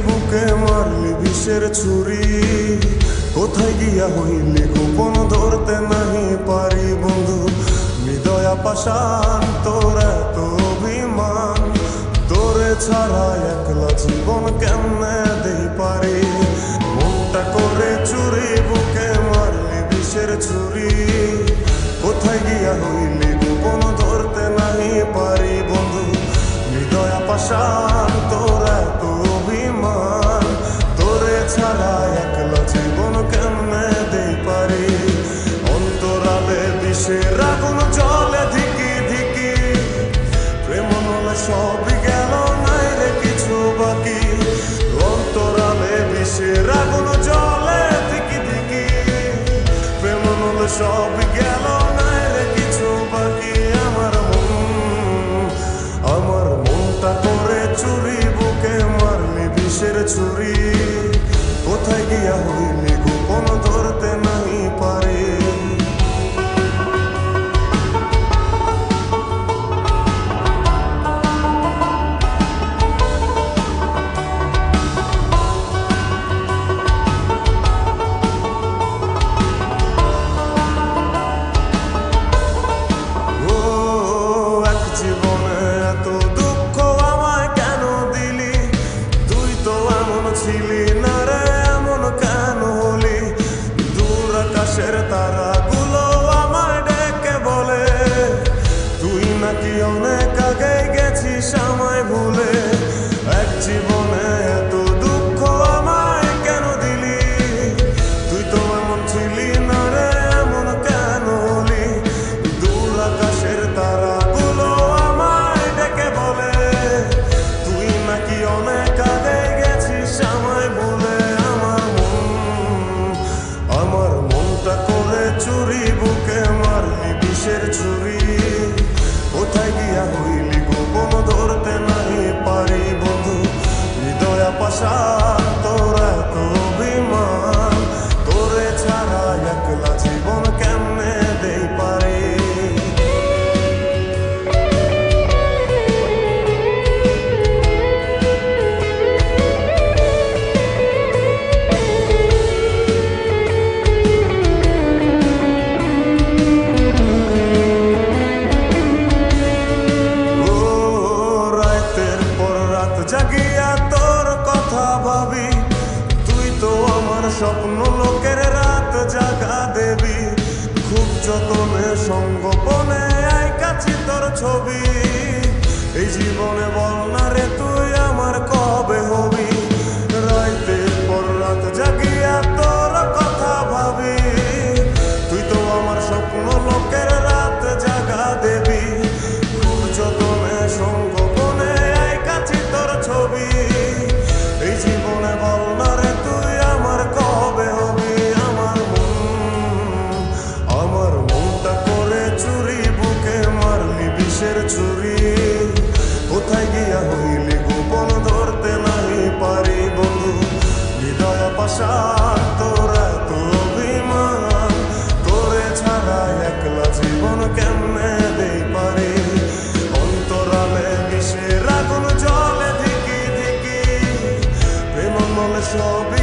বুকে মারলি বিষের ছুরি, কোথায় গিয়া হইলি গোপন ধরতে নাহি পারি বন্ধু। হৃদয়া পাষাণ তোর এত অভিমান, তোরে ছাড়া একলা জীবন কেমনে দেই পারি। মনটা করে চুরি বুকে মারলি বিষের ছুরি, কোথায় গিয়া হইলি গোপন ধরতে নাহি পারি বন্ধু। হৃদয়া পাষাণ তোর এত অভিমান, তোরে ছাড়া একলা জীবন কেমনে দেই পারি। অন্তরালে বিষের আগুন জ্বলে ধিকি ধিকি, প্রেম নলে সবই গেল নাই রে কিছু বাকি। অন্তরালে বিষের আগুন জ্বলে ধিকি ধিকি, প্রেম নলে সবই গেল নাই রে কিছু বাকি। আমার মনটা করে চুরি বুকে মারলি বিষের ছুরি, কোথায় গিয়া হইলি গোপন ধরতে নাহি পারি। তারাগুলো আমায় ডেকে বলে, তুই নাকি অনেক আগে গেছিস আমায় ভুলে। এক জীবনে এত দুঃখ আমায় কেন দিলি, তুই তো এমন ছিলি না রে এমন কেন হলি। দূর আকাশের তারাগুলো আমায় ডেকে বলে, তুই নাকি অনেক আগে গেছিস আমায় ভুলে। আমার মনটা করে চুরি বুকে মারলি বিষের ছুরি, কোথায় গিয়া হইলি গোপন ধরতে নাহি পারি বন্ধু। হৃদয়া পাষাণ তোর এত অভিমান, তোরে ছাড়া একলা জীবন কেমনে দেই পারি। জাগিয়া তোর কথা ভাবি, তুই তো আমার স্বপ্ন লোকের রাত জাগা দেবী। খুব যতনে সঙ্গোপনে আইকাছি তোর ছবি, এই জীবনে বল না রে তুই আমার কবে হবি। রাতের পর রাত জাগিয়া তোর কথা ভাবি, তুই তো আমার স্বপ্ন লোকের রাত জাগা দেবী। খুব যতনে সঙ্গোপনে আইকাছি তোর ছবি, এই জীবনে বল না রে তুই আমার কবে হবি। আমার মনটা করে চুরি বুকে মারলি বিষের ছুরি, কোথায় গিয়া হইলি গোপন ধরতে নাহি পারি বন্ধু। হৃদয়া পাষাণ তোর এত অভিমান, তোরে ছাড়া একলা জীবন কেমনে দেই পারি। অন্তরালে বিষের আগুন জ্বলে ধিকি ধিকি, প্রেম নলে সবই